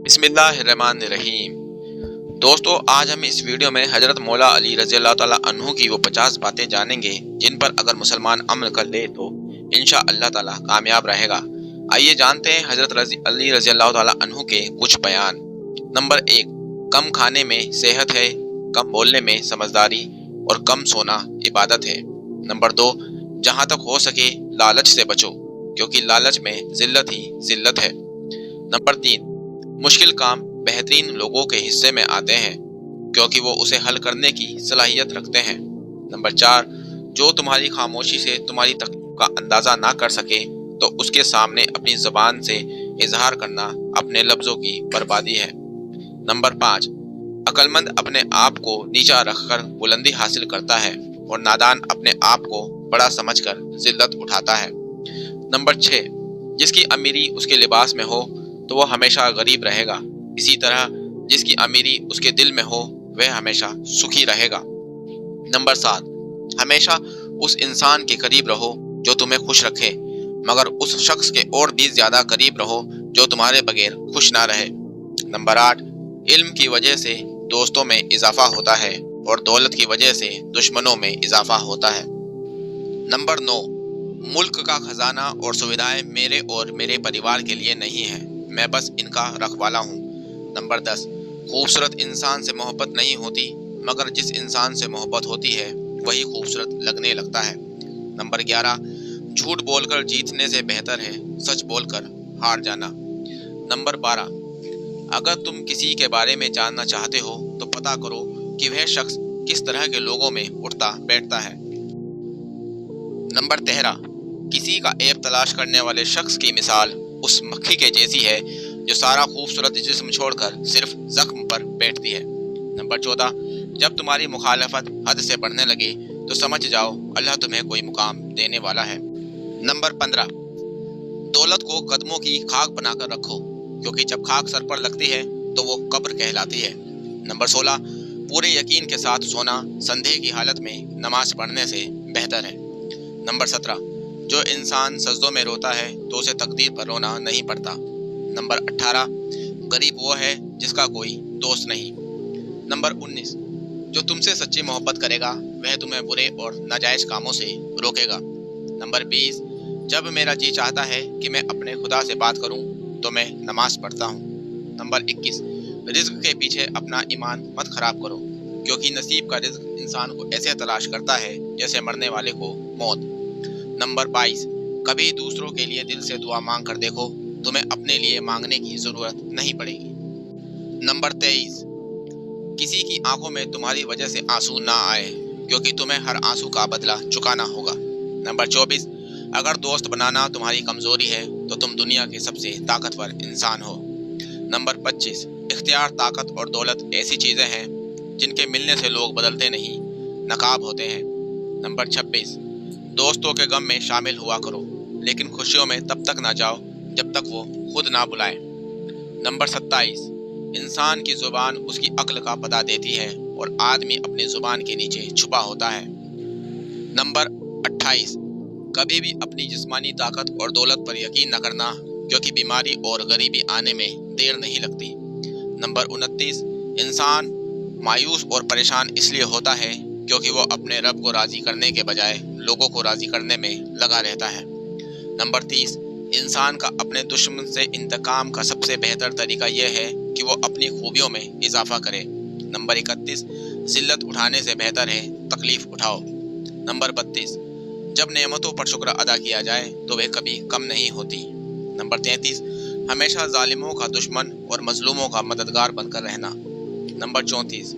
बिस्मिल्लाहिर्रहमानिर्रहीम। दोस्तों, आज हम इस वीडियो में हजरत मौला अली रज़ी अल्लाह ताला अन्हु की वो 50 बातें जानेंगे जिन पर अगर मुसलमान अमल कर ले तो इंशा अल्लाह ताला कामयाब रहेगा। आइए जानते हैं हजरत अली रज़ी अल्लाह ताला अन्हु के कुछ बयान। नंबर 1, कम खाने में सेहत है, कम बोलने में समझदारी और कम सोना इबादत है। नंबर 2, जहाँ तक हो सके लालच से बचो क्योंकि लालच में जिल्लत ही जिल्लत है। नंबर 3, मुश्किल काम बेहतरीन लोगों के हिस्से में आते हैं क्योंकि वो उसे हल करने की सलाहियत रखते हैं। नंबर 4, जो तुम्हारी खामोशी से तुम्हारी तकलीफ का अंदाजा ना कर सके तो उसके सामने अपनी ज़बान से इजहार करना अपने लफ्ज़ों की बर्बादी है। नंबर 5, अक्लमंद अपने आप को नीचा रखकर बुलंदी हासिल करता है और नादान अपने आप को बड़ा समझकर जिल्लत उठाता है। नंबर 6, जिसकी अमीरी उसके लिबास में हो तो वो हमेशा गरीब रहेगा, इसी तरह जिसकी अमीरी उसके दिल में हो वह हमेशा सुखी रहेगा। नंबर 7, हमेशा उस इंसान के करीब रहो जो तुम्हें खुश रखे, मगर उस शख्स के और भी ज्यादा करीब रहो जो तुम्हारे बगैर खुश ना रहे। नंबर 8, इल्म की वजह से दोस्तों में इजाफा होता है और दौलत की वजह से दुश्मनों में इजाफा होता है। नंबर 9, मुल्क का खजाना और सुविधाएं मेरे और मेरे परिवार के लिए नहीं है, मैं बस इनका रखवाला हूँ। नंबर 10, खूबसूरत इंसान से मोहब्बत नहीं होती, मगर जिस इंसान से मोहब्बत होती है वही खूबसूरत लगने लगता है। नंबर 11, झूठ बोलकर जीतने से बेहतर है सच बोलकर हार जाना। नंबर 12, अगर तुम किसी के बारे में जानना चाहते हो तो पता करो कि वह शख्स किस तरह के लोगों में उठता बैठता है। नंबर 13, किसी का ऐब तलाश करने वाले शख्स की मिसाल उस मक्खी के जैसी है जो सारा खूबसूरत जिस्म छोड़कर सिर्फ जख्म पर बैठती है। नंबर 14, जब तुम्हारी मुखालफत हद से बढ़ने लगे तो समझ जाओ अल्लाह तुम्हें कोई मुकाम देने वाला है। नंबर 15, दौलत को कदमों की खाक बनाकर रखो क्योंकि जब खाक सर पर लगती है तो वो कब्र कहलाती है। नंबर 16, पूरे यकीन के साथ सोना संदेह की हालत में नमाज पढ़ने से बेहतर है। नंबर 17, जो इंसान सजदों में रोता है तो उसे तकदीर पर रोना नहीं पड़ता। नंबर 18, गरीब वो है जिसका कोई दोस्त नहीं। नंबर 19, जो तुमसे सच्ची मोहब्बत करेगा वह तुम्हें बुरे और नाजायज कामों से रोकेगा। नंबर 20, जब मेरा जी चाहता है कि मैं अपने खुदा से बात करूं तो मैं नमाज पढ़ता हूं। नंबर 21, रिज्क के पीछे अपना ईमान मत खराब करो क्योंकि नसीब का रिज्क इंसान को ऐसे तलाश करता है जैसे मरने वाले को मौत। नंबर 22, कभी दूसरों के लिए दिल से दुआ मांग कर देखो, तुम्हें अपने लिए मांगने की जरूरत नहीं पड़ेगी। नंबर 23, किसी की आंखों में तुम्हारी वजह से आंसू ना आए क्योंकि तुम्हें हर आंसू का बदला चुकाना होगा। नंबर 24, अगर दोस्त बनाना तुम्हारी कमजोरी है तो तुम दुनिया के सबसे ताकतवर इंसान हो। नंबर 25, इख्तियार, ताकत और दौलत ऐसी चीजें हैं जिनके मिलने से लोग बदलते नहीं, नकाब होते हैं। नंबर 26, दोस्तों के गम में शामिल हुआ करो लेकिन खुशियों में तब तक ना जाओ जब तक वो खुद ना बुलाए। नंबर 27, इंसान की जुबान उसकी अक्ल का पता देती है और आदमी अपनी जुबान के नीचे छुपा होता है। नंबर 28, कभी भी अपनी जिस्मानी ताकत और दौलत पर यकीन न करना क्योंकि बीमारी और गरीबी आने में देर नहीं लगती। नंबर 29, इंसान मायूस और परेशान इसलिए होता है क्योंकि वो अपने रब को राजी करने के बजाय लोगों को राजी करने में लगा रहता है। नंबर 30, इंसान का अपने दुश्मन से इंतकाम का सबसे बेहतर तरीका यह है कि वो अपनी खूबियों में इजाफा करे। नंबर 31, जिल्लत उठाने से बेहतर है तकलीफ उठाओ। नंबर 32, जब नेमतों पर शुक्र अदा किया जाए तो वह कभी कम नहीं होती। नंबर 33, हमेशा जालिमों का दुश्मन और मजलूमों का मददगार बनकर रहना। नंबर 34,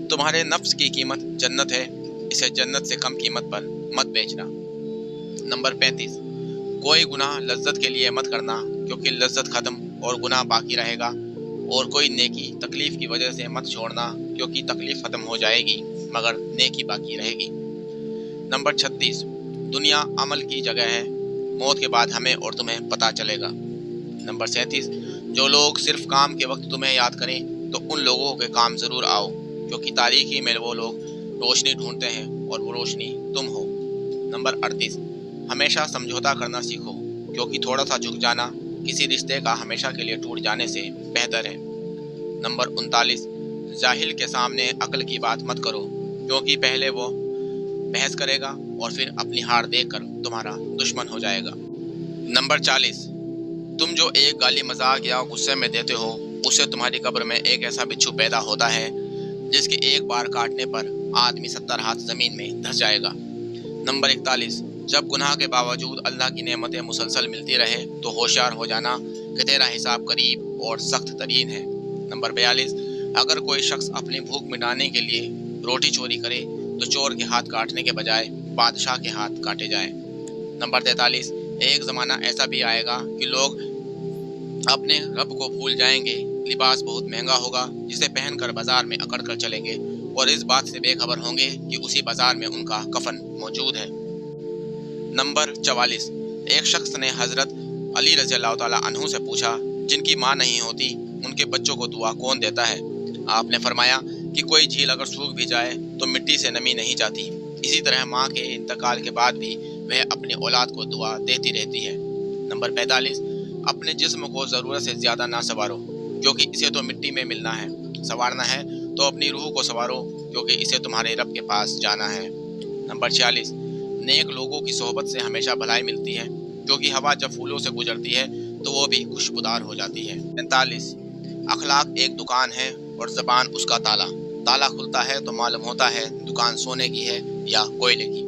तुम्हारे नफ्स की कीमत जन्नत है, इसे जन्नत से कम कीमत पर मत बेचना। नंबर 35, कोई गुनाह लज्जत के लिए मत करना क्योंकि लज्जत खत्म और गुनाह बाकी रहेगा, और कोई नेकी तकलीफ की वजह से मत छोड़ना क्योंकि तकलीफ खत्म हो जाएगी मगर नेकी बाकी रहेगी। नंबर 36, दुनिया अमल की जगह है, मौत के बाद हमें और तुम्हें पता चलेगा। नंबर 37, जो लोग सिर्फ काम के वक्त तुम्हें याद करें तो उन लोगों के काम जरूर आओ क्योंकि तारीकी में वो लोग रोशनी ढूंढते हैं और वो रोशनी तुम हो। नंबर 38, हमेशा समझौता करना सीखो क्योंकि थोड़ा सा झुक जाना किसी रिश्ते का हमेशा के लिए टूट जाने से बेहतर है। नंबर 39, जाहिल के सामने अक्ल की बात मत करो, क्योंकि पहले वो बहस करेगा और फिर अपनी हार देखकर तुम्हारा दुश्मन हो जाएगा। नंबर 40, तुम जो एक गाली मजाक या गुस्से में देते हो, उससे तुम्हारी कब्र में एक ऐसा बिच्छू पैदा होता है जिसके एक बार काटने पर आदमी 70 हाथ जमीन में धंस जाएगा। नंबर 41, जब गुनाह के बावजूद अल्लाह की नेमतें मुसलसल मिलती रहे तो होशियार हो जाना कि तेरा हिसाब करीब और सख्त तरीन है। नंबर 42, अगर कोई शख्स अपनी भूख मिटाने के लिए रोटी चोरी करे तो चोर के हाथ काटने के बजाय बादशाह के हाथ काटे जाए। नंबर 43, एक ज़माना ऐसा भी आएगा कि लोग अपने रब को भूल जाएंगे, लिबास बहुत महंगा होगा जिसे पहनकर बाजार में अकड़ कर चलेंगे और इस बात से बेखबर होंगे कि उसी बाजार में उनका कफन मौजूद है। नंबर 44, एक शख्स ने हजरत अली रज़ी अल्लाह ताला अन्हु से पूछा, जिनकी माँ नहीं होती उनके बच्चों को दुआ कौन देता है? आपने फरमाया कि कोई झील अगर सूख भी जाए तो मिट्टी से नमी नहीं जाती, इसी तरह माँ के इंतकाल के बाद भी वह अपनी औलाद को दुआ देती रहती है। नंबर 45, अपने जिस्म को ज़रूरत से ज़्यादा ना संवारो, क्योंकि इसे तो मिट्टी में मिलना है। संवारना है तो अपनी रूह को संवारो, क्योंकि इसे तुम्हारे रब के पास जाना है। नंबर 46, नेक लोगों की सोहबत से हमेशा भलाई मिलती है, क्योंकि हवा जब फूलों से गुजरती है तो वो भी खुशबूदार हो जाती है। 45, अखलाक एक दुकान है और ज़बान उसका ताला। ताला खुलता है तो मालूम होता है दुकान सोने की है या कोयले की।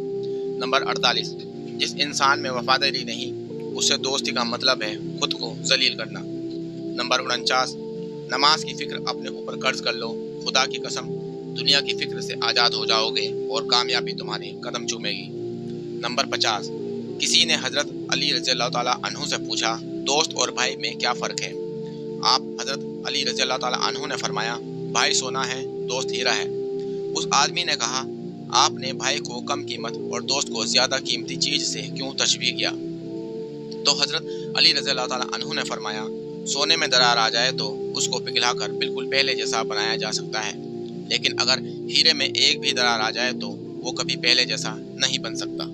नंबर 48, जिस इंसान में वफादारी नहीं उससे दोस्ती का मतलब है खुद को जलील करना। नंबर 49, नमाज की फिक्र अपने ऊपर कर्ज कर लो, खुदा की कसम दुनिया की फिक्र से आज़ाद हो जाओगे और कामयाबी तुम्हारे कदम चूमेगी। नंबर 50, किसी ने हजरत अली रज़ी अल्लाह ताला अन्हु से पूछा, दोस्त और भाई में क्या फ़र्क है? आप हजरत अली रज़ी अल्लाह ताला अन्हु ने फरमाया, भाई सोना है, दोस्त हीरा है। उस आदमी ने कहा, आपने भाई को कम कीमत और दोस्त को ज़्यादा कीमती चीज़ से क्यों तशबीह किया? तो हजरत अली रज़ी अल्लाह ताला अन्हु ने फरमाया, सोने में दरार आ जाए तो उसको पिघलाकर बिल्कुल पहले जैसा बनाया जा सकता है, लेकिन अगर हीरे में एक भी दरार आ जाए तो वो कभी पहले जैसा नहीं बन सकता।